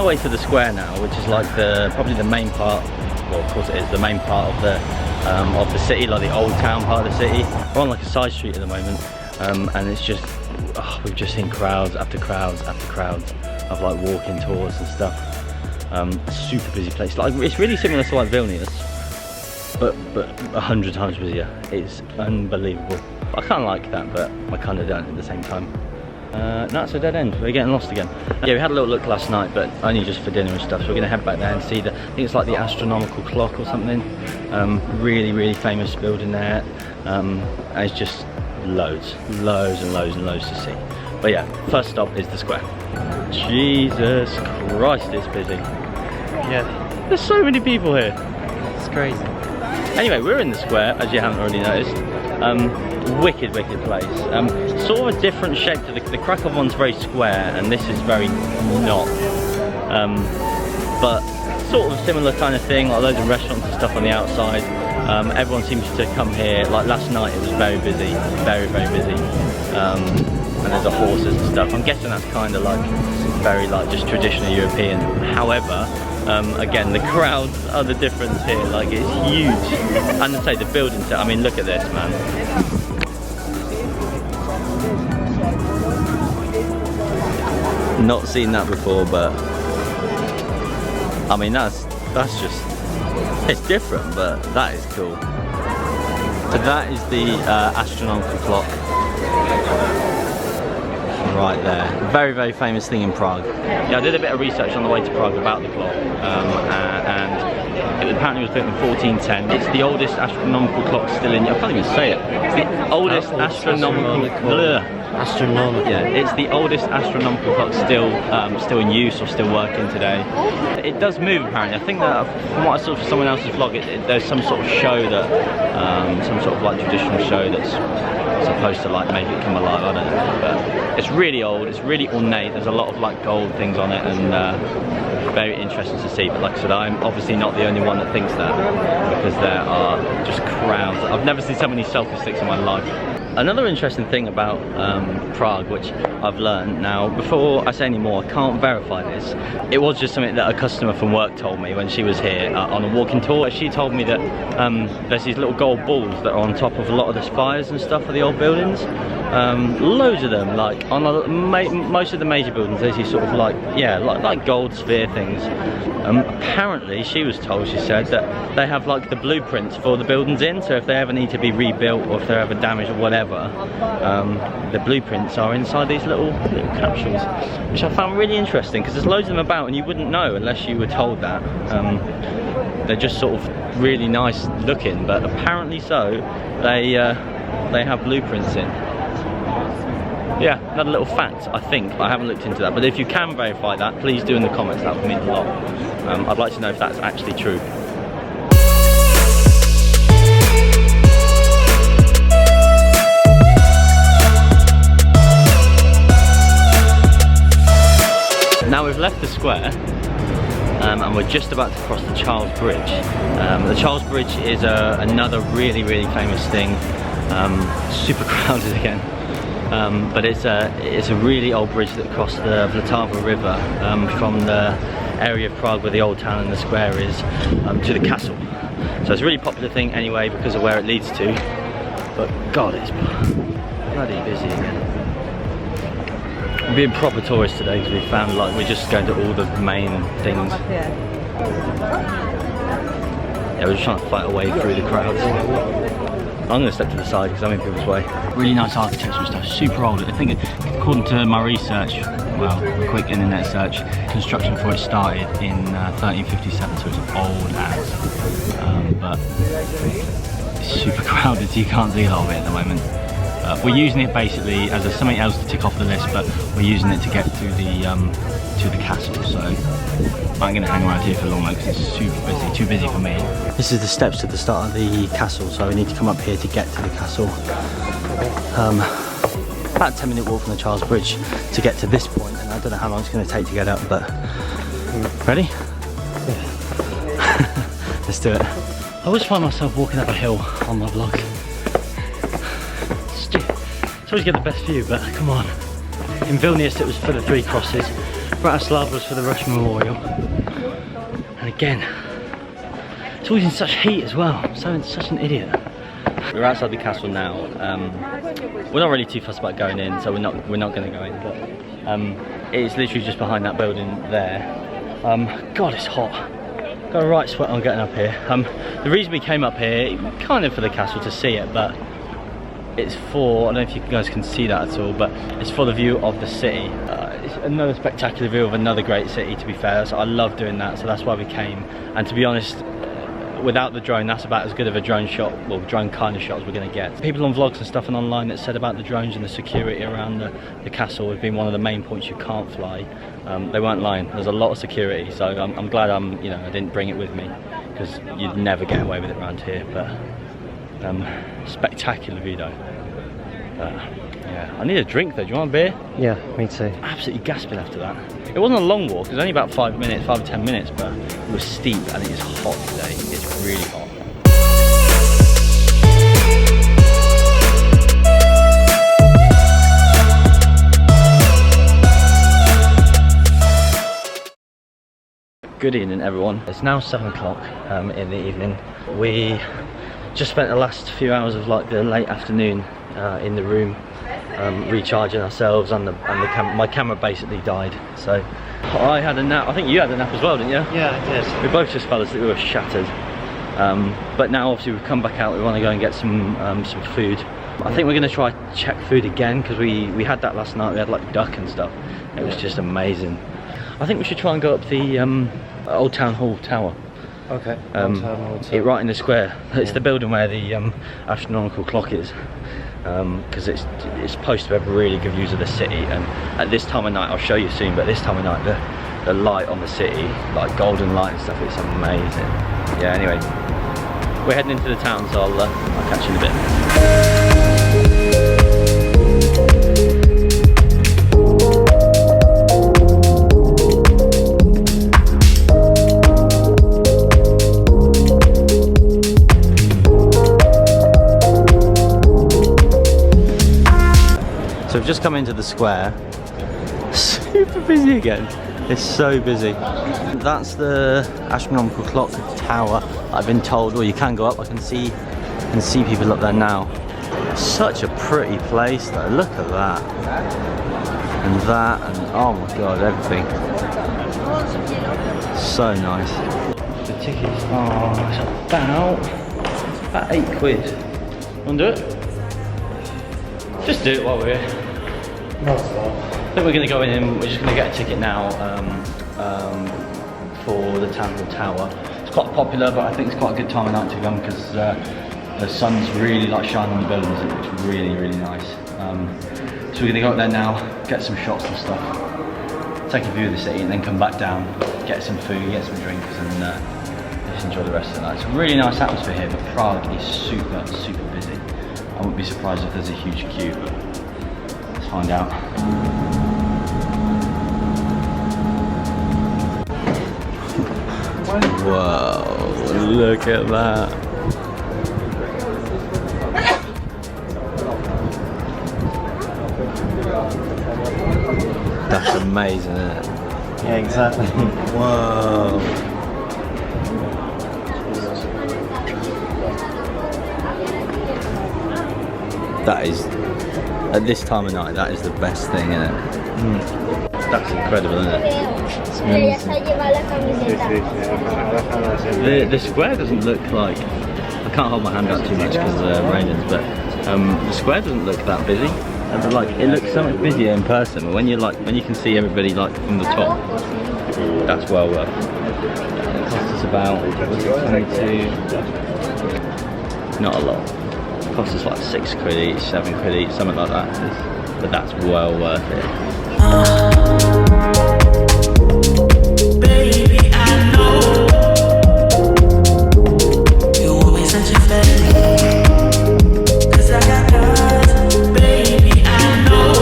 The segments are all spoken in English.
way to the square now, which is like probably the main part. Well, of course it is the main part of the city, like the old town part of the city. We're on like a side street at the moment, and it's just we've just seen crowds after crowds after crowds of like walking tours and stuff. Super busy place. Like it's really similar to like Vilnius, but 100 times busier. It's unbelievable. I kind of like that, but I kind of don't at the same time. No, it's a dead end. We're getting lost again. Yeah, we had a little look last night, but only just for dinner and stuff. So we're going to head back there and see I think it's like the astronomical clock or something. Really, really famous building there. And it's just loads and loads to see. But yeah, first stop is the square. Jesus Christ, it's busy. Yeah. There's so many people here. It's crazy. Anyway, we're in the square, as you haven't already noticed. Wicked place. Sort of a different shape to the Krakow one's very square, and this is very not. But sort of similar kind of thing, like loads of restaurants and stuff on the outside. Everyone seems to come here. Like last night, it was very busy, very busy. And there's the horses and stuff. I'm guessing that's kind of like very like just traditional European. However, again, the crowds are the difference here. Like it's huge. And to say the buildings. I mean, look at this, man. Not seen that before, but I mean that's just, it's different, but that is cool. So that is the astronomical clock right there. Very famous thing in Prague. Yeah, I did a bit of research on the way to Prague about the clock, and it apparently was built in 1410. It's the oldest astronomical clock still in. I can't even say it. It's the oldest astronomical. Yeah, it's the oldest astronomical clock still in use or still working today. It does move apparently. I think that from what I saw from someone else's vlog, there's some sort of show that, some sort of like traditional show that's supposed to like make it come alive. I don't know, but it's really old. It's really ornate. There's a lot of like gold things on it, and very interesting to see. But like I said, I'm obviously not the only one that thinks that, because there are just crowds. I've never seen so many selfie sticks in my life. Another interesting thing about Prague, which I've learned now, before I say any more, I can't verify this. It was just something that a customer from work told me when she was here on a walking tour. She told me that there's these little gold balls that are on top of a lot of the spires and stuff of the old buildings. Loads of them, like on most of the major buildings, there's these sort of like, yeah, like gold sphere things. Apparently, she said that they have like the blueprints for the buildings in, so if they ever need to be rebuilt or if they're ever damaged or whatever, the blueprints are inside these little capsules, which I found really interesting, because there's loads of them about and you wouldn't know unless you were told that. They're just sort of really nice looking, but apparently so, they have blueprints in. Yeah, another little fact, I think. I haven't looked into that, but if you can verify that, please do in the comments. That would mean a lot. I'd like to know if that's actually true. Now we've left the square, and we're just about to cross the Charles Bridge. The Charles Bridge is another really famous thing. Super crowded again. But it's a really old bridge that crossed the Vltava River from the area of Prague where the old town and the square is to the castle. So it's a really popular thing anyway because of where it leads to. But God, it's bloody busy again. We're being proper tourists today because we found like we're just going to all the main things. Yeah, we're just trying to fight our way through the crowds. I'm going to step to the side because I'm in people's way. Really nice architecture and stuff, super old. I think according to my research, well, a quick internet search, construction for it started in 1357, so it's old as. But it's super crowded, so you can't see a lot of it at the moment. We're using it basically as something else to tick off the list, but we're using it to get to the castle. So I'm going to hang around here for long because it's super busy, too busy for me. This is the steps to the start of the castle, so we need to come up here to get to the castle. About a 10-minute walk from the Charles Bridge to get to this point, and I don't know how long it's going to take to get up, but ready? Yeah. Let's do it. I always find myself walking up a hill on my vlog. It's always get the best view, but come on. In Vilnius it was full of 3 crosses. Bratislavas for the Russian Memorial. And again, it's always in such heat as well. I'm such an idiot. We're outside the castle now. We're not really too fussed about going in, so we're not going to go in. But it's literally just behind that building there. God, it's hot. Got a right sweat on getting up here. The reason we came up here, kind of for the castle to see it, but it's for, I don't know if you guys can see that at all, but it's for the view of the city. It's another spectacular view of another great city, to be fair. So I love doing that, so that's why we came. And to be honest, without the drone, that's about as good of a drone shot, well, drone kind of shot as we're going to get. People on vlogs and stuff and online that said about the drones and the security around the castle has been one of the main points you can't fly. They weren't lying. There's a lot of security, so I'm glad I didn't bring it with me, because you'd never get away with it around here. But spectacular view though. Yeah, I need a drink though. Do you want a beer? Yeah, me too. Absolutely gasping after that. It wasn't a long walk. It was only about 5 minutes, 5 or 10 minutes, but it was steep and it is hot today. It's really hot. Good evening, everyone. It's now 7 o'clock in the evening. We just spent the last few hours of like the late afternoon in the room, recharging ourselves, and my camera basically died. So I had a nap. I think you had a nap as well, didn't you? Yeah, I did. We both just fell asleep. We were shattered. But now obviously we've come back out. We want to go and get some food. I think we're going to try Czech food again, because we had that last night. We had like duck and stuff. It was just amazing. I think we should try and go up the Old Town Hall Tower. Okay. Right in the square. It's the building where the astronomical clock is. Because it's supposed to have really good views of the city, and at this time of night, I'll show you soon, but this time of night the light on the city, like golden light and stuff, it's amazing. Yeah, anyway, we're heading into the town, so I'll catch you in a bit. So we've just come into the square. Super busy again. It's so busy. That's the astronomical clock tower. I've been told, or you can go up. I can see people up there now. Such a pretty place though. Look at that. And that, and oh my god, everything. So nice. The tickets are about £8. Wanna do it? Just do it while we're here. I think we're going to go in and we're just going to get a ticket now for the Town Hall Tower. It's quite popular, but I think it's quite a good time of night to come, because the sun's really like shining on the buildings. It looks really, really nice. So we're going to go up there now, get some shots and stuff, take a view of the city, and then come back down, get some food, get some drinks, and just enjoy the rest of the night. It's a really nice atmosphere here, but Prague is super, super busy. I wouldn't be surprised if there's a huge queue. Let's find out. Whoa, look at that. That's amazing, isn't it? Yeah, exactly. Whoa. That is, at this time of night, that is the best thing, isn't it? That's incredible, isn't it? It's amazing. The square doesn't look like, I can't hold my hand out too much because of the rainings, but the square doesn't look that busy. And like, it looks so much busier in person, but when you can see everybody like from the top, that's well worth it. It cost us about 22, not a lot. It cost us like £6 each, £7 each, something like that. But that's well worth it. Baby, I know you always such a baby. 'Cause I got guys, baby, I know.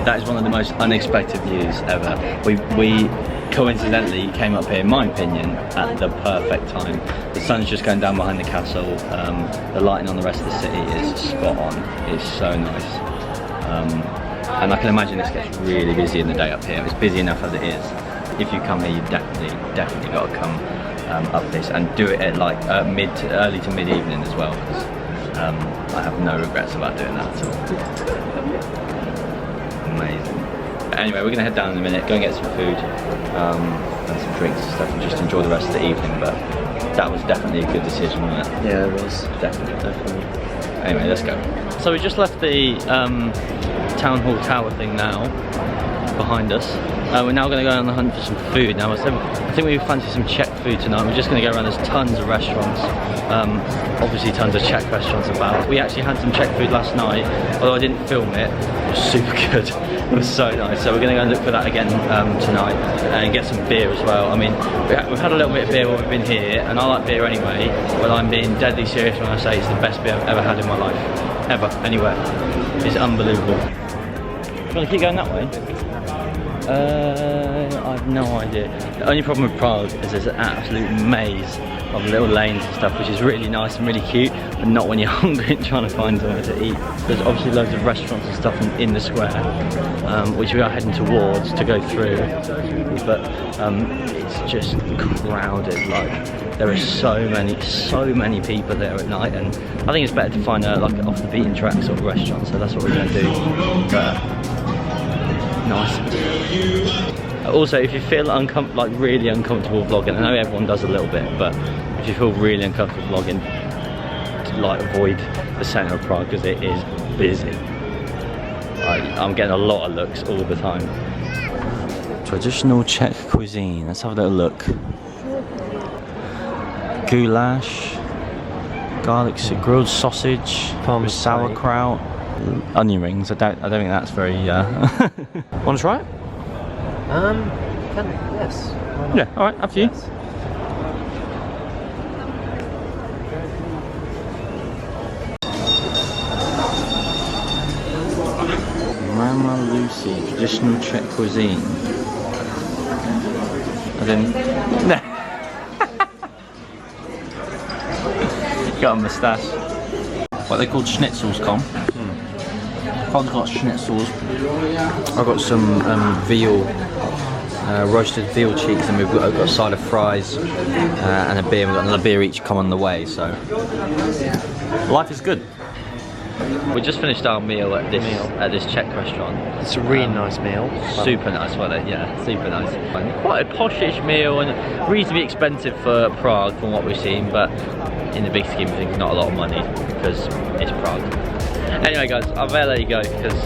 That is one of the most unexpected views ever. We coincidentally came up here, in my opinion, at the perfect time. The sun's just going down behind the castle. The lighting on the rest of the city is spot on. It's so nice. And I can imagine this gets really busy in the day up here. It's busy enough as it is. If you come here, you definitely got to come up this and do it at like early to mid evening as well, because I have no regrets about doing that at all. Amazing. Anyway, we're gonna head down in a minute, go and get some food and some drinks and stuff, and just enjoy the rest of the evening. But that was definitely a good decision, wasn't it? Yeah, it was. Definitely. Anyway, let's go. So we just left the town hall tower thing now behind us. We're now going to go on the hunt for some food now. I think we fancy some Czech food tonight. We're just going to go around. There's tons of restaurants. Obviously tons of Czech restaurants about. We actually had some Czech food last night, although I didn't film it. It was super good. It was so nice. So we're going to go and look for that again tonight and get some beer as well. I mean, we've had a little bit of beer while we've been here, and I like beer anyway, but I'm being deadly serious when I say it's the best beer I've ever had in my life. Ever, anywhere. It's unbelievable. Do you want to keep going that way? I have no idea. The only problem with Prague is there's an absolute maze of little lanes and stuff, which is really nice and really cute, but not when you're hungry and trying to find somewhere to eat. There's obviously loads of restaurants and stuff in the square, which we are heading towards to go through, but it's just crowded. Like, there are so many people there at night, and I think it's better to find a like off the beaten track sort of restaurant, so that's what we're going to do. But nice. Also, if you feel like really uncomfortable vlogging, I know everyone does a little bit, but if you feel really uncomfortable vlogging, like avoid the centre of Prague because it is busy. I'm getting a lot of looks all the time. Traditional Czech cuisine. Let's have a little look. Goulash, garlic grilled sausage, with sauerkraut, onion rings. I don't think that's very. Want to try it? Yes. Yeah. All right. Up to you. Yes. Mama Lucy, traditional Czech cuisine. I didn't. Got a moustache. What they called schnitzels, Con. Con's got schnitzels. I've got some veal, roasted veal cheeks, and we've got a side of fries and a beer. We've got another beer each come on the way, so life is good. We just finished our meal at this Czech restaurant. It's a really nice meal. Super nice, wasn't it? Yeah, super nice. Quite a poshish meal and reasonably expensive for Prague from what we've seen, but in the big scheme of things, not a lot of money because it's Prague. Anyway, guys, I better let you go because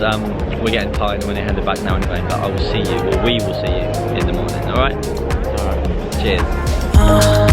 we're getting tired and we're headed back now anyway. But I will see you, or we will see you in the morning. All right? All right. Cheers.